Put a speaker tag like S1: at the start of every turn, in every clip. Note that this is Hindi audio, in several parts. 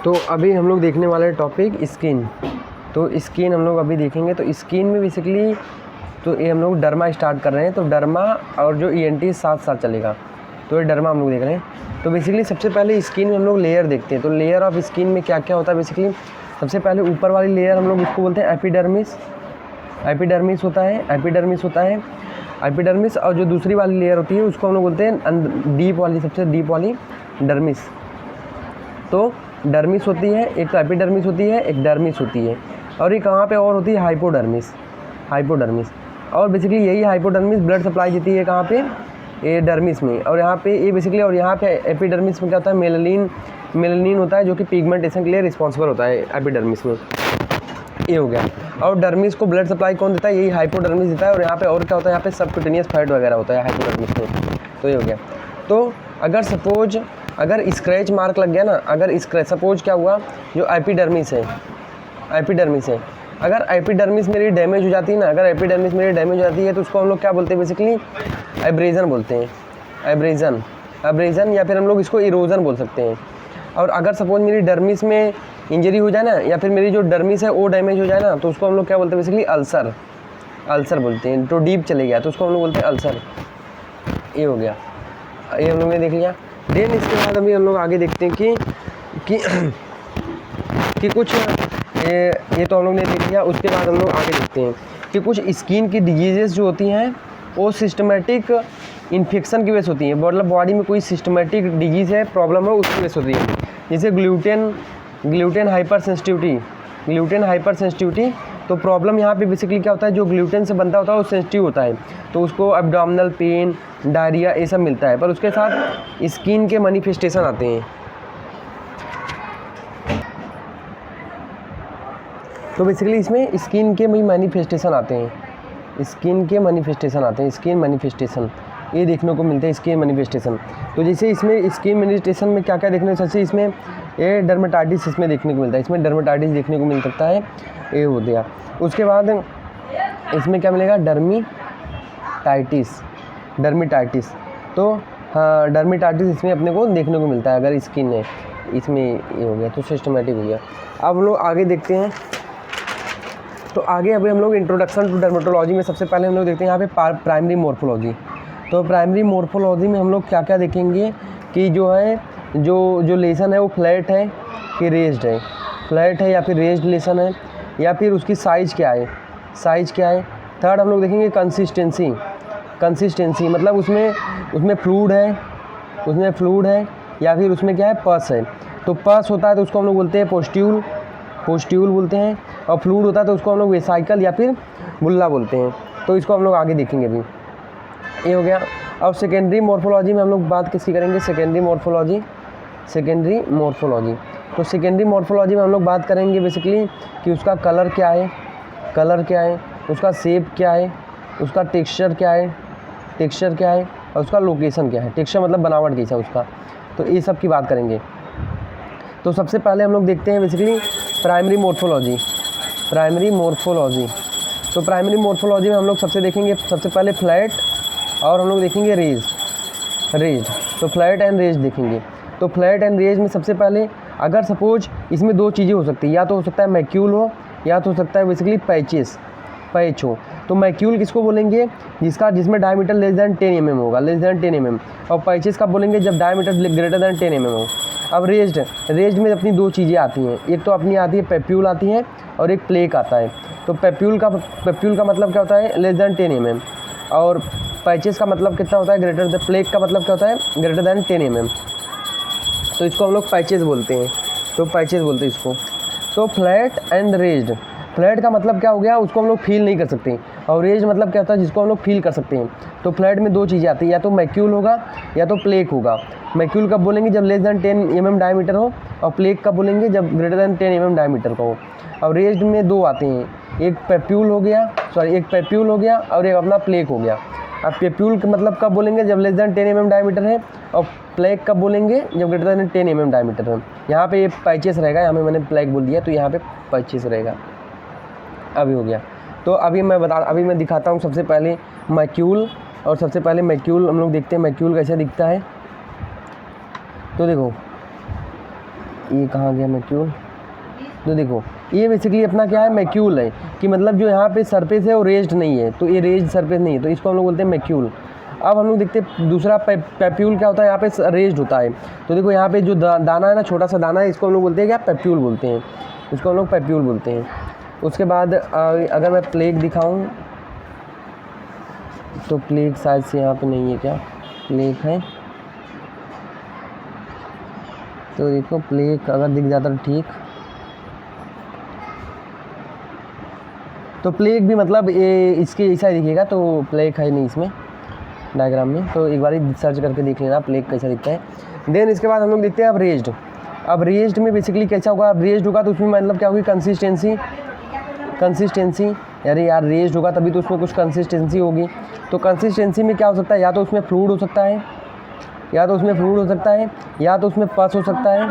S1: तो अभी हम लोग देखने वाले टॉपिक स्किन। तो स्किन हम लोग अभी देखेंगे। तो स्किन में बेसिकली तो ये हम लोग डर्मा स्टार्ट कर रहे हैं। तो डर्मा और जो ईएनटी साथ साथ चलेगा। तो ये डर्मा हम लोग देख रहे हैं। तो बेसिकली सबसे पहले स्किन में हम लोग लेयर देखते हैं। तो लेयर ऑफ स्किन में क्या क्या होता है। बेसिकली सबसे पहले ऊपर वाली लेयर हम लोग इसको बोलते हैं एपिडर्मिस। एपिडर्मिस होता है, एपिडर्मिस होता है, एपिडर्मिस। और जो दूसरी वाली लेयर होती है उसको हम लोग बोलते हैं डीप वाली, सबसे डीप वाली डर्मिस। तो डर्मिस होती है, एक तो एपिडर्मिस होती है, एक डर्मिस होती है। और ये कहाँ पे और होती है, हाइपोडर्मिस। हाइपोडर्मिस और बेसिकली यही हाइपोडर्मिस ब्लड सप्लाई देती है कहाँ पे, ये डर्मिस में। और यहाँ पे ये बेसिकली, और यहाँ पे एपिडर्मिस में क्या होता है, मेलानिन होता है जो कि पिगमेंटेशन के लिए रिस्पॉन्सिबल होता है एपिडर्मिस में। ये हो गया। और डर्मिस को ब्लड सप्लाई कौन देता है, यही हाइपोडर्मिस देता है। और यहाँ पे और क्या होता है, यहाँ पे सबक्यूटेनियस फैट वगैरह होता है हाइपोडर्मिस में। तो ये हो गया। तो अगर सपोज अगर स्क्रैच मार्क लग गया ना, अगर स्क्रैच सपोज क्या हुआ, जो एपिडर्मिस है, अगर एपिडर्मिस मेरी डैमेज हो जाती है ना, अगर एपिडर्मिस मेरी डैमेज हो जाती है तो उसको हम लोग क्या बोलते हैं, बेसिकली एब्रेजन बोलते हैं। एब्रेजन या फिर हम लोग इसको इरोजन बोल सकते हैं। और अगर सपोज मेरी डर्मिस में इंजरी हो जाए ना, या फिर मेरी जो डर्मिस है वो डैमेज हो जाए ना, तो उसको हम लोग क्या बोलते हैं, बेसिकली अल्सर बोलते हैं। तो डीप चले गया तो उसको हम लोग बोलते हैं अल्सर। ये हो गया, ये हम लोग ने देख लिया। देन इसके बाद अभी हम लोग आगे देखते हैं कि कुछ ये तो हम लोग ने देख लिया। उसके बाद हम लोग आगे देखते हैं कि कुछ स्किन की डिजीजेस जो होती हैं वो सिस्टमेटिक इन्फेक्शन की वजह से होती है। मतलब बॉडी में कोई सिस्टमेटिक डिजीज़ है, प्रॉब्लम है, उसकी वजह से होती है। जैसे ग्लूटेन हाइपर सेंसिटिविटी। तो प्रॉब्लम यहाँ पे बेसिकली क्या होता है, जो ग्लूटेन से बनता होता है वो सेंसिटिव होता है, तो उसको एब्डोमिनल पेन, डायरिया ये सब मिलता है। पर उसके साथ स्किन के मैनिफेस्टेशन आते हैं। तो बेसिकली इसमें स्किन के मैनिफेस्टेशन आते हैं, स्किन मैनिफेस्टेशन ये देखने को मिलते हैं, स्किन मैनिफेस्टेशन। तो जैसे इसमें स्किन मैनिफेस्टेशन में क्या क्या देखने को, जैसे इसमें ये डर्मेटाइटिस इसमें देखने को मिलता है, इसमें डर्मेटाइटिस देखने को मिल सकता है, ये हो गया। उसके बाद इसमें क्या मिलेगा, डर्मिटाइटिस। तो हाँ, डर्मिटाइटिस इसमें अपने को देखने को मिलता है अगर स्किन है, इसमें ये हो गया। तो सिस्टमेटिक हो गया। अब हम लोग आगे देखते हैं। तो आगे अभी हम लोग इंट्रोडक्शन टू डर्मेटोलॉजी में सबसे पहले हम लोग देखते हैं यहाँ पे प्राइमरी मॉर्फोलॉजी। तो प्राइमरी मॉर्फोलॉजी में हम लोग क्या क्या देखेंगे कि जो है जो लेसन है वो फ्लैट है कि रेज्ड है, फ्लैट है या फिर रेज्ड लेसन है, या फिर उसकी साइज़ क्या है। थर्ड हम लोग देखेंगे कंसिस्टेंसी, मतलब उसमें फ्लूइड है या फिर उसमें क्या है, पस है। तो पस होता है तो उसको हम लोग बोलते हैं पोस्ट्यूल बोलते हैं। और फ्लूइड होता है तो उसको हम लोग वेसाइकल या फिर बुल्ला बोलते हैं। तो इसको हम लोग आगे देखेंगे अभी। ये हो गया। अब सेकेंडरी मॉर्फोलॉजी में हम लोग बात किसकी करेंगे, सेकेंडरी मॉर्फोलॉजी। तो सेकेंडरी मॉर्फोलॉजी में हम लोग बात करेंगे बेसिकली कि उसका कलर क्या है, उसका शेप क्या है, उसका टेक्सचर क्या है, और उसका लोकेशन क्या है। टेक्सचर मतलब बनावट कैसा है उसका। तो ये सब की बात करेंगे। तो सबसे पहले हम लोग देखते हैं बेसिकली प्राइमरी मॉर्फोलॉजी। तो प्राइमरी मॉर्फोलॉजी में हम लोग सबसे पहले फ्लैट और हम लोग देखेंगे रेज्ड। तो फ्लैट एंड रेज्ड देखेंगे। तो फ्लैट एंड रेज्ड में सबसे पहले अगर सपोज इसमें दो चीज़ें हो सकती है, या तो हो सकता है मैक्यूल हो, या तो हो सकता है बेसिकली पैच हो। तो मैक्यूल किसको बोलेंगे, जिसमें डायमीटर लेस दैन 10 mm होगा, और पैचेस का बोलेंगे जब डायमीटर ग्रेटर दैन 10 mm हो। अब रेज्ड में अपनी दो चीज़ें आती हैं, एक तो अपनी आती है पेप्यूल आती है और एक प्लेक आता है। तो पेप्यूल का मतलब क्या होता है, लेस दैन 10 mm, और पैचेस का मतलब कितना होता है, प्लेक का मतलब क्या होता है, ग्रेटर दैन 10 mm। तो इसको हम लोग पैचेस बोलते हैं, इसको। तो फ्लैट एंड रेज्ड, फ्लैट का मतलब क्या हो गया, उसको हम लोग फील नहीं कर सकते, और रेज्ड मतलब क्या होता है, जिसको हम लोग फील कर सकते हैं। तो फ्लैट में दो चीज़ें आती हैं, या तो मैक्यूल होगा या तो प्लेक होगा। मैक्यूल कब बोलेंगे, जब लेस दैन 10 mm डायमीटर हो, और प्लेक कब बोलेंगे, जब ग्रेटर दैन 10 mm डायमीटर का हो। और रेज्ड में दो आते हैं, एक पेप्यूल हो गया और एक अपना प्लेक हो गया। अब पेप्यूल का मतलब कब बोलेंगे, जब लेस दैन 10 mm डायमीटर है, और प्लेक कब बोलेंगे, जब ग्रेटर दैन 10 mm डायमीटर है। यहाँ पे ये पैचेस रहेगा, यहाँ पे मैंने प्लेक बोल दिया तो यहाँ पे पैचेस रहेगा। अभी हो गया। तो अभी मैं दिखाता हूँ सबसे पहले मैक्यूल। और सबसे पहले मैक्यूल हम लोग देखते हैं मैक्यूल कैसे दिखता है। तो देखो ये कहाँ गया मैक्यूल। तो देखो ये बेसिकली अपना क्या है, मैक्यूल है, कि मतलब जो यहाँ पे सरफेस है वो रेज्ड नहीं है, तो ये रेज्ड सरफेस नहीं है, तो इसको हम लोग बोलते हैं मैक्यूल। अब हम लोग देखते हैं दूसरा पैप्यूल क्या होता है, यहाँ पे रेज्ड होता है। तो देखो यहाँ पे जो दाना है ना, छोटा सा दाना है, इसको हम लोग बोलते हैं क्या, पैप्यूल बोलते हैं, इसको हम लोग पैप्यूल बोलते हैं। उसके बाद अगर मैं प्लेग दिखाऊँ तो प्लेग शायद से यहाँ पे नहीं है, क्या प्लेग है, तो देखो प्लेग अगर दिख जाता तो ठीक। तो प्लेग भी मतलब ये इसके ऐसा ही दिखेगा, तो प्लेग है नहीं इसमें डायग्राम में, तो एक बार सर्च करके देख लेना प्लेग कैसा दिखता है। देन इसके बाद हम लोग देखते हैं अब रेज्ड। अब रेज्ड में बेसिकली कैसा होगा, अब रेज्ड होगा तो उसमें मतलब क्या होगी, कंसिस्टेंसी, अरे यार रेज्ड होगा तभी तो उसमें कुछ कंसिस्टेंसी होगी। तो कंसिस्टेंसी में क्या हो सकता है, या तो उसमें फ्लूइड हो सकता है, या तो उसमें फ्लूइड हो सकता है, या तो उसमें पस हो सकता है,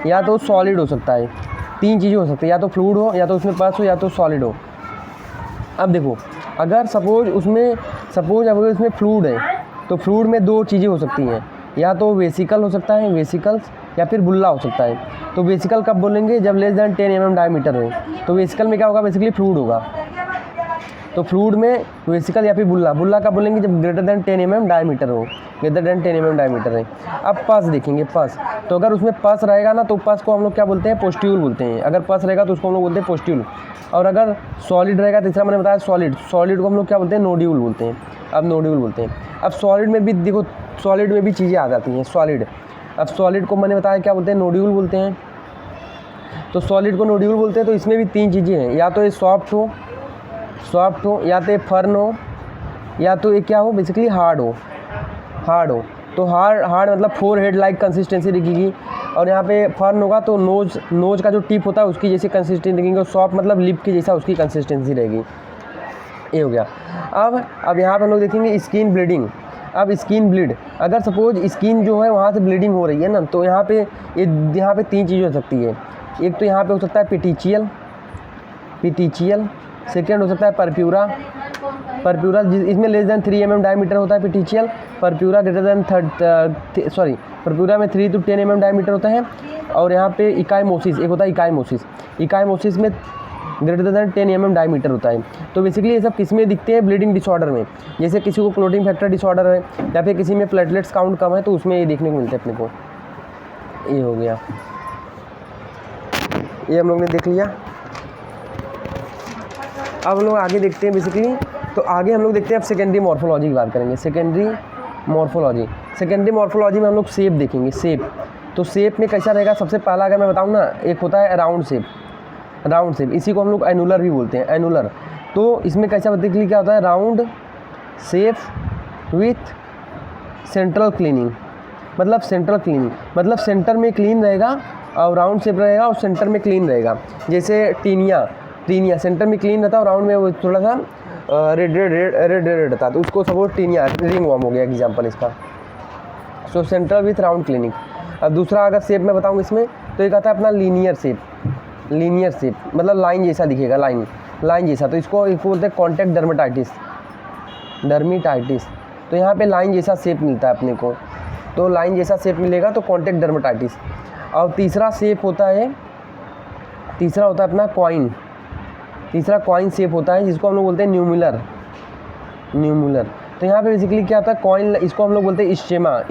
S1: या तो सॉलिड हो सकता है। तीन चीज़ें हो सकती है, या तो फ्लूइड हो, या तो उसमें पस हो, या तो सॉलिड हो। अब देखो अगर सपोज अगर उसमें फ्लूइड है, तो फ्लूइड में दो चीज़ें हो सकती हैं, या तो वेसिकल हो सकता है, वेसिकल्स, या फिर बुल्ला हो सकता है। तो वेसिकल कब बोलेंगे, जब लेस दैन 10 mm डायमीटर हो। तो वेसिकल में क्या होगा, बेसिकली फ्लूइड होगा। तो फ्लूइड में वेसिकल या फिर बुल्ला कब बोलेंगे, जब ग्रेटर दैन 10 mm डायमीटर हो, ग्रेटर दैन 10 mm डायमीटर है। अब पस देखेंगे, पस, तो अगर उसमें पस रहेगा ना, तो पस को हम लोग क्या बोलते हैं, पोस्ट्यूल बोलते हैं। अगर पस रहेगा तो उसको हम लोग बोलते हैं पोस्ट्यूल। और अगर सॉलिड रहेगा, तीसरा मैंने बताया सॉलिड को हम लोग क्या बोलते हैं, नोड्यूल बोलते हैं। अब नोड्यूल बोलते हैं। अब सॉलिड में भी देखो, सॉलिड में भी चीज़ें आ जाती हैं, सॉलिड। अब सॉलिड को मैंने बताया क्या बोलते हैं, नोड्यूल बोलते हैं। तो सॉलिड को नोड्यूल बोलते हैं। तो इसमें भी तीन चीज़ें हैं, या तो ये सॉफ्ट हो, या तो ये फर्न हो, या तो ये क्या हो, बेसिकली हार्ड हो। तो हार्ड मतलब 4 हेड लाइक कंसिस्टेंसी दिखेगी। और यहाँ पे फर्न होगा तो नोज का जो टिप होता है उसकी जैसी कंसिस्टेंसी दिखेगी। और सॉफ्ट मतलब लिप की जैसा उसकी कंसिस्टेंसी रहेगी। ये हो गया। अब यहाँ पे हम लोग देखेंगे स्किन ब्लीडिंग। अब स्किन ब्लीड, अगर सपोज स्किन जो है वहाँ से ब्लीडिंग हो रही है ना, तो यहाँ पे तीन चीज़ें हो सकती है। एक तो यहाँ पे हो सकता है पिटीचियल, सेकेंड हो सकता है परप्यूरा, इसमें लेस दैन 3 mm डायमीटर होता है पिटीचियल। परप्यूरा ग्रेटर दैन परप्यूरा में 3 to 10 mm डायमीटर होता है। और यहाँ पे इकाईमोसिस, एक होता है इकाईमोसिस में ग्रेटर दैन 10 mm डायमीटर होता है। तो बेसिकली ये सब किस में दिखते हैं, ब्लीडिंग डिसऑर्डर में। जैसे किसी को क्लोटिंग फैक्टर डिसऑर्डर है, या फिर किसी में प्लेटलेट्स काउंट कम है, तो उसमें ये देखने को मिलता है अपने को। ये हो गया, ये हम लोग ने देख लिया। अब हम लोग आगे देखते हैं बेसिकली। तो आगे हम लोग देखते हैं अब सेकेंडरी मॉर्फोलॉजी की बात करेंगे। सेकेंडरी मॉर्फोलॉजी में हम लोग शेप देखेंगे। तो शेप में कैसा रहेगा, सबसे पहला अगर मैं बताऊँ ना, एक होता है राउंड शेप, इसी को हम लोग एनुलर भी बोलते हैं, एनुलर। तो इसमें कैसा बेसिकली क्या होता है, round shape with central cleaning, मतलब सेंटर में क्लीन रहेगा, और राउंड शेप रहेगा और सेंटर में क्लीन रहेगा। जैसे टीनिया सेंटर में क्लीन रहता है और राउंड में वो थोड़ा सा रेड रहता है, तो उसको सपोज टीनिया रिंग वॉर्म हो गया एग्जांपल इसका। सो सेंट्रल विथ राउंड क्लीनिंग। अब दूसरा अगर शेप मैं बताऊँ इसमें, तो एक आता है अपना लीनियर शेप, मतलब लाइन जैसा दिखेगा, लाइन जैसा। तो इसको बोलते हैं कॉन्टैक्ट डर्मेटाइटिस। तो यहाँ पे लाइन जैसा शेप मिलता है अपने को, तो लाइन जैसा शेप मिलेगा तो कॉन्टैक्ट डर्मेटाइटिस। और तीसरा होता है अपना कॉइन शेप होता है, जिसको हम लोग बोलते हैं न्यूमुलर। तो यहाँ पे बेसिकली क्या होता है, कॉइन, इसको हम लोग बोलते हैं इस्जेमा,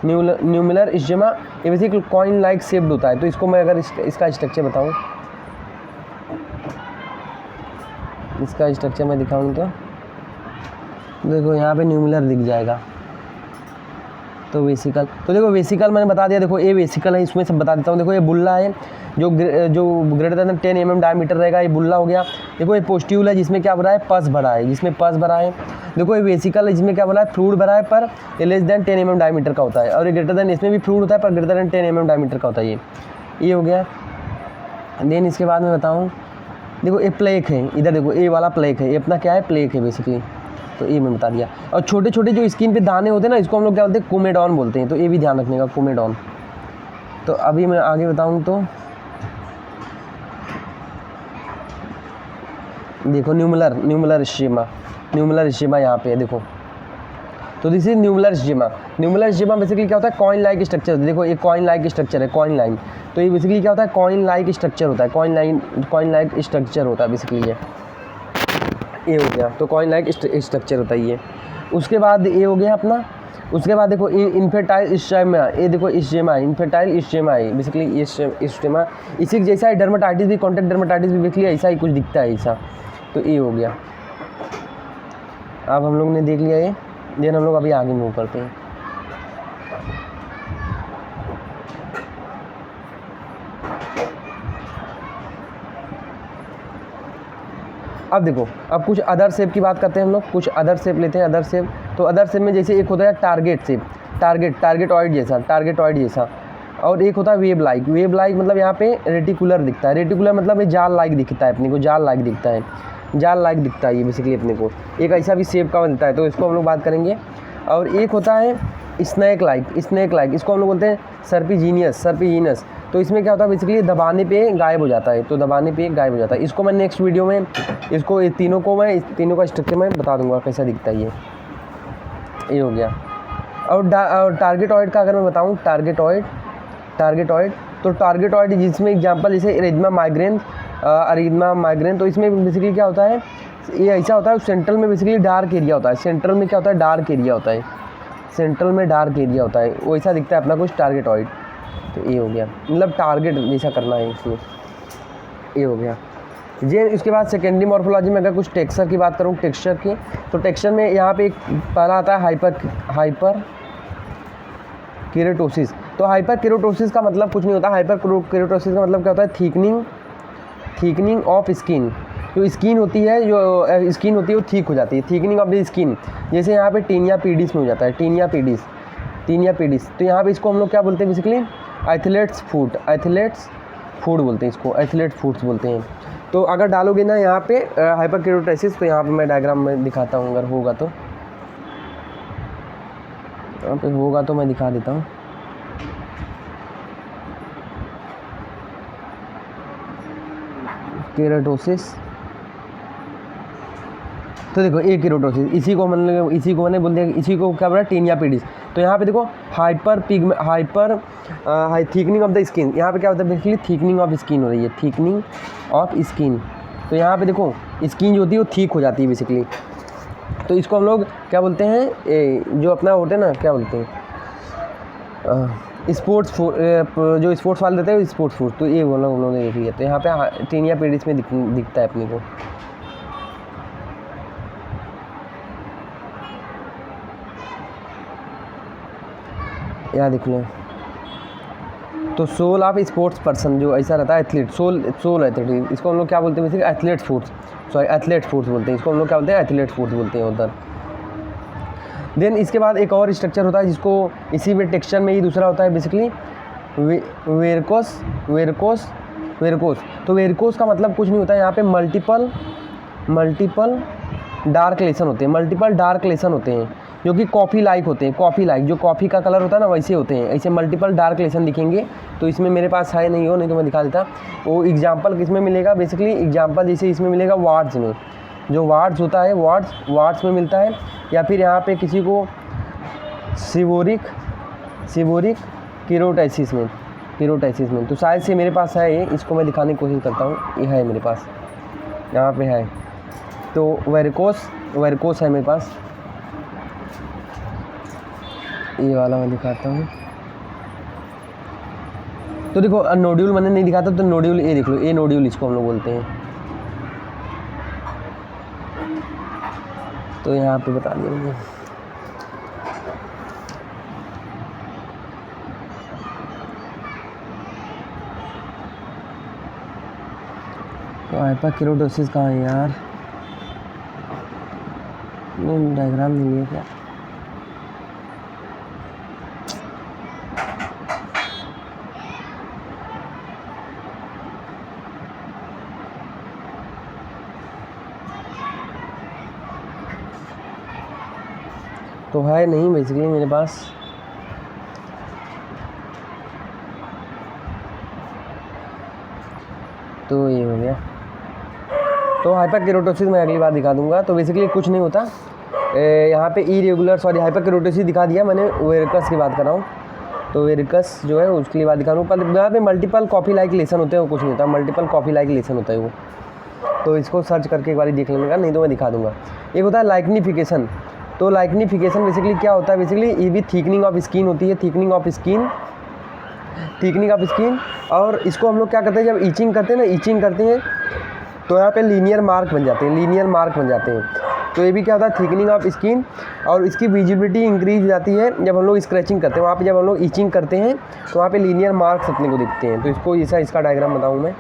S1: न्यूमुलर इस्जेमा। ये बेसिकली कॉइन लाइक शेप्ड होता है। तो इसको मैं अगर इसका स्ट्रक्चर बताऊँ, इसका स्ट्रक्चर मैं दिखाऊँ तो देखो यहाँ पे न्यूमुलर दिख जाएगा। तो वेसिकल मैंने बता दिया। देखो ये वेसिकल है, इसमें सब बता देता हूँ। देखो ये बुल्ला है, जो ग्रेटर दैन 10 mm डायमीटर रहेगा, ये बुल्ला हो गया। देखो ये पोस्ट्यूल है, जिसमें क्या भरा है, पस भरा है, देखो ये वेसिकल है, जिसमें क्या भरा है, फ्लूइड भरा है, पर ये लेस दैन 10 mm डायमीटर का होता है। और ये ग्रेटर दैन, इसमें भी फ्लूइड होता है, पर ग्रेटर दैन 10 mm डायमीटर का होता है। ये हो गया। देन इसके बाद मैं बताऊँ, देखो ये प्लेक है, इधर देखो ये वाला प्लेक है, ये अपना क्या है, प्लेक है बेसिकली। तो ये मैं बता दिया। और छोटे छोटे जो स्किन पे दाने होते हैं ना, इसको हम लोग क्या बोलते हैं, कोमेडॉन बोलते हैं। तो ये भी ध्यान रखने का, कोमेडॉन। तो अभी मैं आगे बताऊँ तो देखो न्यूमुलर स्कीमा यहाँ पे देखो। तो this is nummular stigma. Nummular stigma basically क्या होता है, कॉइन लाइक स्ट्रक्चर। देखो ये कॉइन लाइक स्ट्रक्चर है, कॉइन लाइन। तो ये बेसिकली क्या होता है, कॉइन लाइक स्ट्रक्चर होता है, कॉइन लाइक स्ट्रक्चर होता है बेसिकली ये हो गया। तो कॉइन लाइक स्ट्रक्चर होता है ये। उसके बाद ये हो गया अपना। उसके बाद देखो इन्फेर्टाइल स्टेमा, ये देखो स्टेमा, इन्फेर्टाइल स्टेमा है बेसिकली ये स्टेमा। इसी जैसा है डर्माटाइटिस भी, कॉन्टैक्ट डर्माटाइटिस भी बेसिकली ऐसा ही कुछ दिखता है ऐसा। तो ये हो गया। अब हम लोग ने देख लिया ये, देन हम लोग अभी आगे मूव करते हैं। अब देखो, अब कुछ अदर शेप की बात करते हैं हम लोग, कुछ अदर शेप लेते हैं, अदर शेप। तो अदर शेप में जैसे एक होता है टारगेट शेप, टारगेटॉइड जैसा, और एक होता है वेब लाइक मतलब यहाँ पे रेटिकुलर दिखता है। रेटिकुलर मतलब ये जाल लाइक दिखता है अपने को, जाल लाइक दिखता है ये बेसिकली अपने को। एक ऐसा भी शेप का बनता है, तो इसको हम लोग बात करेंगे। और एक होता है स्नैक लाइक, इसको हम लोग बोलते हैं सर्पिजीनियस। तो इसमें क्या होता है बेसिकली दबाने पे गायब हो जाता है, इसको मैं नेक्स्ट वीडियो में इसको तीनों का स्ट्रक्चर मैं बता दूंगा कैसा दिखता है ये हो गया। और टारगेटॉइड का अगर मैं बताऊं, टारगेटॉइड तो टारगेटॉइड जिसमें एग्जांपल जैसे अरिथ्मा माइग्रेन। तो इसमें बेसिकली क्या होता है, ये ऐसा होता है सेंट्रल में बेसिकली डार्क एरिया होता है, सेंट्रल में डार्क एरिया होता है, वैसा दिखता है अपना कुछ टारगेटॉइड। तो ये हो गया, मतलब टारगेट जैसा करना है इसमें, ये हो गया जे। उसके बाद सेकेंडरी मॉर्फोलॉजी में अगर कुछ टेक्सचर की बात करूँ, टेक्सचर की, तो टेक्सचर में यहाँ पे एक पहला आता है हाइपर केरेटोसिस। तो हाइपर केरेटोसिस का मतलब कुछ नहीं होता, हाइपर केरेटोसिस का मतलब क्या होता है, थिकनिंग ऑफ स्किन। जो स्किन होती है वो ठीक हो जाती है, थिकनिंग ऑफ द स्किन। जैसे यहाँ पे टीनिया पीडिस में हो जाता है, टीनिया पीडिस। तो यहाँ पे इसको हम लोग क्या बोलते हैं बेसिकली, एथलेट्स फूड बोलते हैं इसको, एथलेट फूड्स बोलते हैं। तो अगर डालोगे ना यहाँ पे हाइपर केरेटोसिस, तो यहाँ पे मैं डायग्राम में दिखाता हूँ, अगर होगा तो यहाँ पे होगा तो मैं दिखा देता हूँ। केरेटोसिस, तो देखो एक केरेटोसिस, इसी को मैंने बोल दिया, इसी को क्या बोला, टीनिया पीडिस। तो यहाँ पे देखो थिकनिंग ऑफ द स्किन, यहाँ पे क्या होता है बेसिकली, थिकनिंग ऑफ स्किन हो रही है, थिकनिंग ऑफ स्किन। तो यहाँ पे देखो स्किन जो होती है वो ठीक हो जाती है बेसिकली। तो इसको हम लोग क्या बोलते हैं, जो अपना होते हैं ना, क्या बोलते हैं, स्पोर्ट्स फूड, जो स्पोर्ट्स वाले रहते हैं स्पोर्ट्स फूड। तो ये हम लोग देख लिया। तो यहाँ पे टीनिया पीडिस में दिखता है अपने को। यहाँ देख लो, तो सोल ऑफ स्पोर्ट्स पर्सन जो ऐसा रहता है, एथलीट, सोल एथलीट, इसको हम लोग क्या बोलते हैं बेसिकली, एथलेट फूड्स बोलते हैं इसको हम लोग, क्या बोलते हैं, एथलेट फूड्स बोलते हैं उधर। देन इसके बाद एक और स्ट्रक्चर होता है जिसको इसी में टेक्सचर में ही दूसरा होता है बेसिकली वेरकोस। तो वेरकोस का मतलब कुछ नहीं होता है, यहाँ पे मल्टीपल डार्क लेसन होते हैं, जो कि कॉफ़ी लाइक होते हैं, जो कॉफ़ी का कलर होता है ना वैसे होते हैं, ऐसे मल्टीपल डार्क लेसन दिखेंगे। तो इसमें मेरे पास है नहीं तो मैं दिखा देता। वो एग्जांपल किस में मिलेगा बेसिकली, एग्जांपल जैसे इसमें मिलेगा वार्ड्स में, जो वार्ड्स होता है वार्ड्स में मिलता है, या फिर यहाँ पे किसी को सिवोरिक केरोटाइसिस में। तो शायद से मेरे पास है ये, इसको मैं दिखाने की कोशिश करता हूँ, ये है मेरे पास, यहाँ पे है। तो वेरिकोस है मेरे पास, ये वाला मैं दिखाता हूँ। तो देखो नोड्यूल मैंने नहीं दिखाता, तो नोड्यूल ये देख लो, ये नोड्यूल इसको हम लोग बोलते हैं। तो यहाँ पे बता दिया मैंने। तो हाइपर केरोटोसिस कहाँ है यार, नहीं डायग्राम नहीं है क्या, तो है नहीं बेसिकली मेरे पास। तो ये हो गया। तो हाइपर केरोटोसिस मैं अगली बार दिखा दूंगा। तो बेसिकली कुछ नहीं होता, यहाँ पे इरेगुलर हाइपरकेरोटोसिस दिखा दिया मैंने, वेरिकस की बात कर रहा हूँ। तो वेरिकस जो है उसके लिए बात दिखा रहा हूँ, पर यहाँ पे मल्टीपल कॉफी लाइक लेसन होते हैं, वो कुछ नहीं होता, मल्टीपल कॉफी लाइक लेसन होता है वो। तो इसको सर्च करके एक बार देख लेने का, नहीं तो मैं दिखा दूंगा। एक होता है लाइक्निफिकेशन। तो लाइक्निफिकेशन बेसिकली क्या होता है, बेसिकली ये भी थिकनिंग ऑफ स्किन होती है, थिकनिंग ऑफ स्किन। और इसको हम लोग क्या करते हैं, जब ईचिंग करते हैं ना, ईचिंग करते हैं तो यहाँ पे लीनियर मार्क बन जाते हैं, तो ये भी क्या होता है, थिकनिंग ऑफ स्किन। और इसकी विजिबिलिटी इंक्रीज हो जाती है जब हम लोग स्क्रैचिंग करते हैं, वहाँ पे जब हम लोग ईचिंग करते हैं तो वहाँ पे लीनियर मार्क्स अपने को दिखते हैं। तो इसको इसका डायग्राम बताऊँ मैं,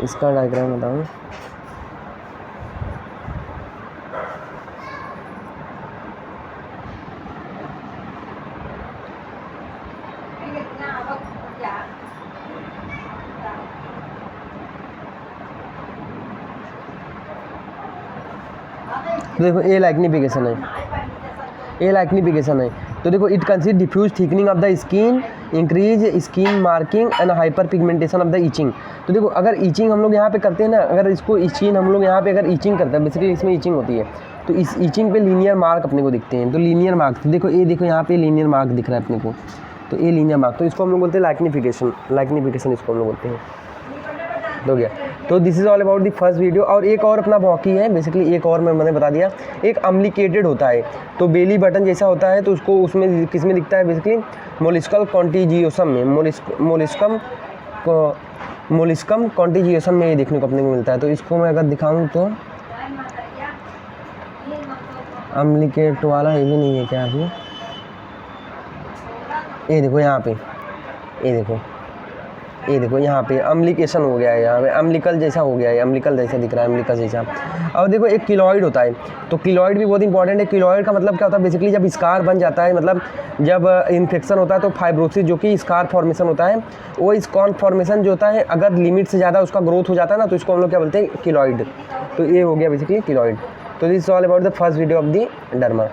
S1: इसका डायग्राम बताऊँ। तो देखो ये लाइक्निफिकेशन है, तो देखो it consist diffuse thickening of the skin, increase skin marking and hyper pigmentation of the itching. तो देखो अगर ईचिंग हम लोग यहाँ पे करते हैं ना, अगर इसको ईचिंग हम लोग यहाँ पे अगर ईचिंग करते हैं, बेसिकली इसमें ईचिंग होती है, तो इस ईचिंग पे लीनियर मार्क अपने को दिखते हैं। तो लीनियर मार्क देखो, ये देखो यहाँ पे लीनियर मार्क दिख रहा है अपने को, तो ये लीनियर मार्क, तो इसको हम लोग बोलते हैं लाइक्निफिकेशन इसको हम लोग बोलते हैं। हो गया। तो this is all about the first video. और एक और अपना बॉकी है, बेसिकली एक और मैंने बता दिया, एक अम्लिकेटेड होता है, तो बेली बटन जैसा होता है, तो उसको उसमें किस में दिखता है, बेसिकली मोलिस्कल कॉन्टिजियोसम में, मोलिस्कम कॉन्टिजियोसम में ये देखने को अपने को मिलता है। तो इसको मैं अगर दिखाऊँ तो अम्लिकेट वाला ये भी नहीं है क्या अभी, ये देखो यहाँ पे, ये देखो यहाँ पे अम्लिकेशन हो गया है, यहाँ पे अम्लिकल जैसा हो गया है, अम्लिकल जैसा दिख रहा है, अम्लिकल जैसा। और देखो एक किलॉइड होता है, तो किलॉइड भी बहुत इंपॉर्टेंट है। किलॉइड का मतलब क्या होता है, बेसिकली जब स्कार बन जाता है, मतलब जब इन्फेक्शन होता है तो फाइब्रोसिस जो कि स्कार फॉर्मेशन होता है, वो स्कॉन फॉर्मेशन जो होता है, अगर लिमिट से ज़्यादा उसका ग्रोथ हो जाता है ना, तो इसको हम लोग क्या बोलते हैं, किलॉइड। तो ये हो गया बेसिकली किलॉइड। तो this is all about the first video of the derma.